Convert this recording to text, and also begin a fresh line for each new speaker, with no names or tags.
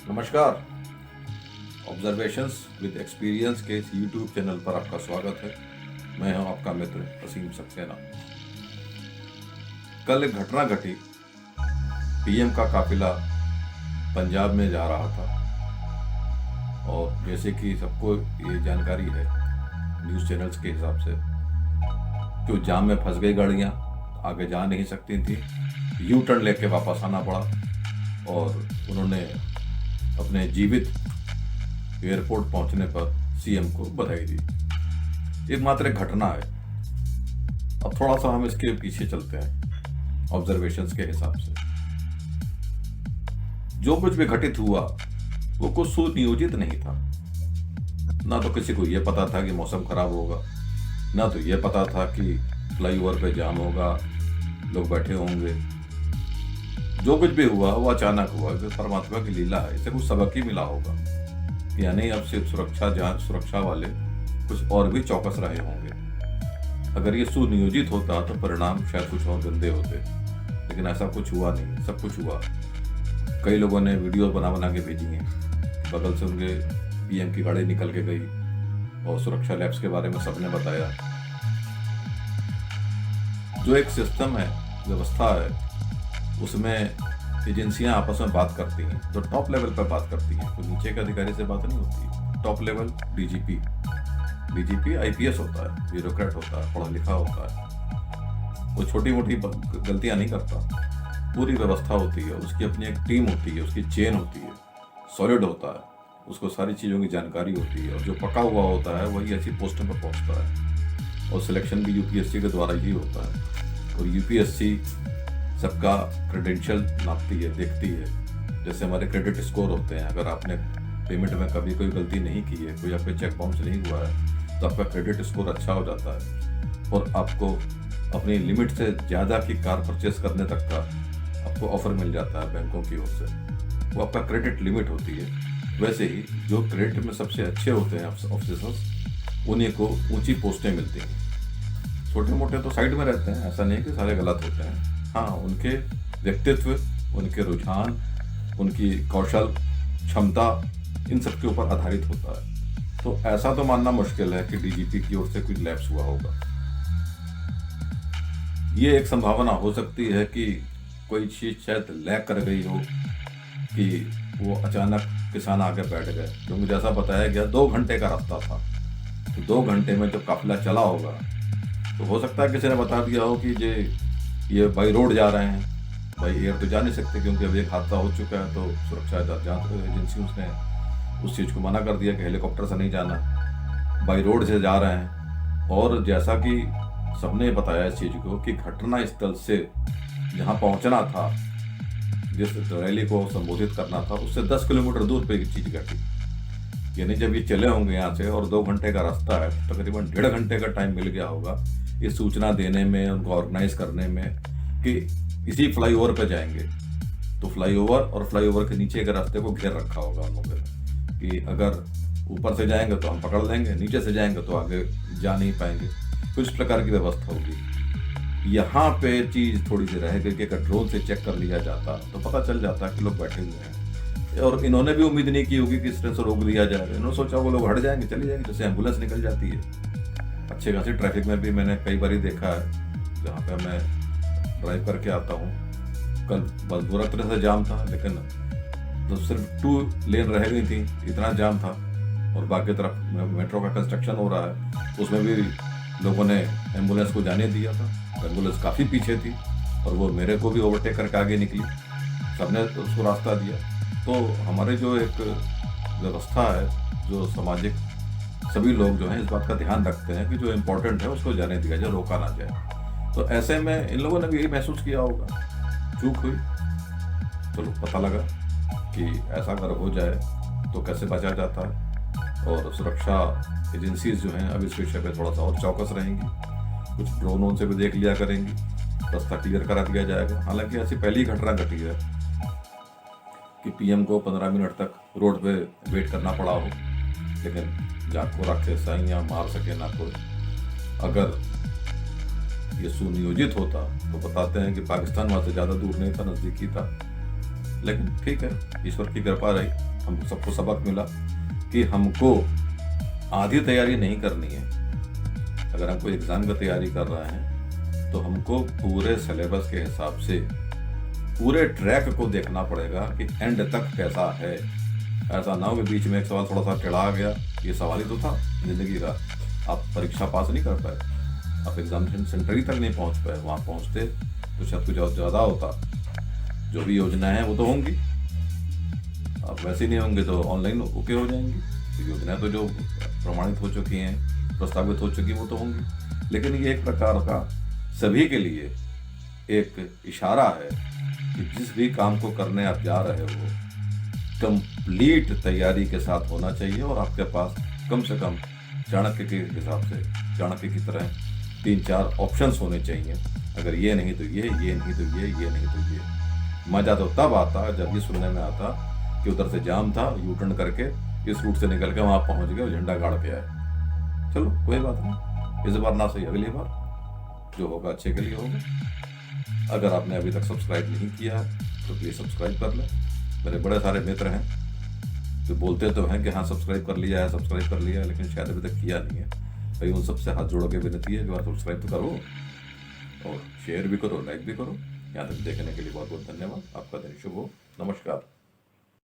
नमस्कार। Observations with experience के इस यूट्यूब चैनल पर आपका स्वागत है। मैं हूं आपका मित्र वसीम सक्सेना। कल एक घटना घटी। पीएम का काफिला पंजाब में जा रहा था और जैसे कि सबको ये जानकारी है न्यूज़ चैनल्स के हिसाब से, जो जाम में फंस गई गाड़ियाँ आगे जा नहीं सकती थी, यू टर्न लेके वापस आना पड़ा और उन्होंने अपने जीवित एयरपोर्ट पहुंचने पर सीएम को बधाई दी। एक मात्र एक घटना है। अब थोड़ा सा हम इसके पीछे चलते हैं ऑब्जर्वेशंस के हिसाब से। जो कुछ भी घटित हुआ वो कुछ सुनियोजित नहीं था। ना तो किसी को यह पता था कि मौसम खराब होगा, ना तो यह पता था कि फ्लाईओवर पे जाम होगा, लोग बैठे होंगे। जो कुछ भी हुआ वो अचानक हुआ। जो परमात्मा की लीला है, इसे कुछ सबक ही मिला होगा कि यानी अब सिर्फ सुरक्षा वाले कुछ और भी चौकस रहे होंगे। अगर ये सुनियोजित होता तो परिणाम शायद कुछ और गंदे होते, लेकिन ऐसा कुछ हुआ नहीं। सब कुछ हुआ। कई लोगों ने वीडियो बना बना के भेजी हैं। बगल से उनके पीएम की गाड़ी निकल के गई और सुरक्षा लैब्स के बारे में सबने बताया। जो एक सिस्टम है, व्यवस्था है, उसमें एजेंसियां आपस में बात करती हैं। जो टॉप लेवल पर बात करती हैं, तो नीचे के अधिकारी से बात नहीं होती। टॉप लेवल डीजीपी आईपीएस होता है, ब्यूरोक्रेट होता है, पढ़ा लिखा होता है। वो छोटी मोटी गलतियां नहीं करता। पूरी व्यवस्था होती है, उसकी अपनी एक टीम होती है, उसकी चेन होती है, सॉलिड होता है, उसको सारी चीज़ों की जानकारी होती है और जो पका हुआ होता है वही ऐसी पोस्टों पर पहुंचता है। और सिलेक्शन भी यूपीएससी के द्वारा ही होता है। और यूपीएससी सबका क्रेडेंशियल नापती है, देखती है। जैसे हमारे क्रेडिट स्कोर होते हैं, अगर आपने पेमेंट में कभी कोई गलती नहीं की है, कोई आप पे चेक बाउंस नहीं हुआ है, तो आपका क्रेडिट स्कोर अच्छा हो जाता है और आपको अपनी लिमिट से ज़्यादा की कार परचेस करने तक का आपको ऑफर मिल जाता है बैंकों की ओर से। वो आपका क्रेडिट लिमिट होती है। वैसे ही जो क्रेडिट में सबसे अच्छे होते हैं ऑफिसर्स, उन्हीं को ऊंची पोस्टें मिलती हैं। छोटे मोटे तो साइड में रहते हैं, ऐसा नहीं कि सारे गलत होते हैं। हाँ, उनके व्यक्तित्व, उनके रुझान, उनकी कौशल, क्षमता, इन सब के ऊपर आधारित होता है। तो ऐसा तो मानना मुश्किल है कि डीजीपी की ओर से कुछ लैप्स हुआ होगा। ये एक संभावना हो सकती है कि कोई चीज शायद लैग कर गई हो, कि वो अचानक किसान आगे बैठ गए। क्योंकि जैसा बताया गया 2 घंटे का रास्ता था, तो 2 घंटे में जब काफिला चला होगा तो हो सकता है किसी ने बता दिया हो कि ये बाई रोड जा रहे हैं, बाई एयर तो जा नहीं सकते क्योंकि अब एक हादसा हो चुका है। तो सुरक्षा जांच एजेंसी उसने उस चीज़ को मना कर दिया कि हेलीकॉप्टर से नहीं जाना, बाई रोड से जा रहे हैं। और जैसा कि सबने बताया इस चीज़ को कि घटना स्थल से जहाँ पहुँचना था, जिस रैली को संबोधित करना था, उससे 10 किलोमीटर दूर पे एक चीज़ घटी। यानी जब ये चले होंगे यहाँ से और 2 घंटे का रास्ता है, तकरीबन 1.5 घंटे का टाइम मिल गया होगा ये सूचना देने में, उनको ऑर्गेनाइज करने में कि इसी फ्लाईओवर पे जाएंगे। तो फ्लाईओवर और फ्लाईओवर के नीचे के रास्ते को घेर रखा होगा उन लोगों ने कि अगर ऊपर से जाएंगे तो हम पकड़ लेंगे, नीचे से जाएंगे तो आगे जा नहीं पाएंगे। तो इस प्रकार की व्यवस्था होगी। यहाँ पे चीज़ थोड़ी सी रह गई कि अगर ड्रोन से चेक कर लिया जाता तो पता चल जाता कि लोग बैठे हुए हैं। और इन्होंने भी उम्मीद नहीं की होगी कि इस तरह से रोक दिया जाएगा। इन्होंने सोचा वो लोग हट जाएंगे, चली जाएंगे, जैसे एम्बुलेंस निकल जाती है। अच्छे खासी ट्रैफिक में भी मैंने कई बार देखा है, जहाँ पे मैं ड्राइव करके आता हूँ। कल बस बुरा तरह से जाम था, लेकिन तो सिर्फ 2 लेन रह गई थी, इतना जाम था। और बाकी तरफ मेट्रो का कंस्ट्रक्शन हो रहा है, उसमें भी लोगों ने एम्बुलेंस को जाने दिया था। एम्बुलेंस काफ़ी पीछे थी और वो मेरे को भी ओवरटेक करके आगे निकली। सबने उसको रास्ता दिया। तो हमारे जो एक व्यवस्था है, जो सामाजिक सभी लोग जो हैं इस बात का ध्यान रखते हैं कि जो इम्पोर्टेंट है उसको जाने दिया जाए, रोका ना जाए। तो ऐसे में इन लोगों ने भी यही महसूस किया होगा, चूक हुई। चलो पता लगा कि ऐसा अगर हो जाए तो कैसे बचा जाता है। और सुरक्षा एजेंसीज जो हैं अब इस विषय पे थोड़ा सा और चौकस रहेंगी। कुछ ड्रोनों से भी देख लिया करेंगी, रास्ता क्लियर करा दिया जाएगा। हालांकि ऐसी पहली घटना घटी है कि पीएम को 15 मिनट तक रोड पे वेट करना पड़ा हो, लेकिन जाग को रखे सही या मार सके ना कोई। अगर ये सुनियोजित होता तो बताते हैं कि पाकिस्तान वहाँ से ज़्यादा दूर नहीं था, नज़दीकी था। लेकिन ठीक है, ईश्वर की कृपा रही। हम सबको सबक मिला कि हमको आधी तैयारी नहीं करनी है। अगर हम कोई एग्ज़ाम की तैयारी कर रहे हैं तो हमको पूरे सिलेबस के हिसाब से पूरे ट्रैक को देखना पड़ेगा कि एंड तक कैसा है। ऐसा ना हो कि बीच में एक सवाल थोड़ा सा टेढ़ा गया, ये सवाल ही तो था जिंदगी का, आप परीक्षा पास नहीं कर पाए, आप एग्जामिनेशन सेंटर ही तक नहीं पहुंच पाए। वहाँ पहुंचते तो शायद कुछ और ज़्यादा होता। जो भी योजनाएं हैं वो तो होंगी, अब वैसे नहीं होंगे तो ऑनलाइन ओके हो जाएंगी। तो योजनाएं तो जो प्रमाणित हो चुकी हैं, प्रस्तावित हो चुकी, वो तो होंगी। लेकिन ये एक प्रकार का सभी के लिए एक इशारा है कि जिस भी काम को करने आप जा रहे हो कंप्लीट तैयारी के साथ होना चाहिए, और आपके पास कम से कम चाणक्य के हिसाब से, चाणक्य की तरह 3-4 ऑप्शंस होने चाहिए। अगर ये नहीं तो ये नहीं तो ये नहीं तो ये। मज़ा तो तब आता जब ये सुनने में आता कि उधर से जाम था, यू टर्न करके इस रूट से निकल के वहाँ पहुँच गए और झंडा गाड़ के आए। चलो कोई बात नहीं, इस बार ना सही अगली बार जो होगा अच्छे के लिए होगा। अगर आपने अभी तक सब्सक्राइब नहीं किया है तो प्लीज़ सब्सक्राइब कर लें। मेरे बड़े सारे मित्र हैं जो बोलते तो हैं कि हाँ सब्सक्राइब कर लिया है, लेकिन शायद अभी तक किया नहीं है। भाई उन सबसे हाथ जोड़ के विनती है कि बार सब्सक्राइब तो करो और शेयर भी करो, लाइक भी करो। यहाँ तक देखने के लिए बहुत बहुत धन्यवाद। आपका दिन शुभ हो। नमस्कार।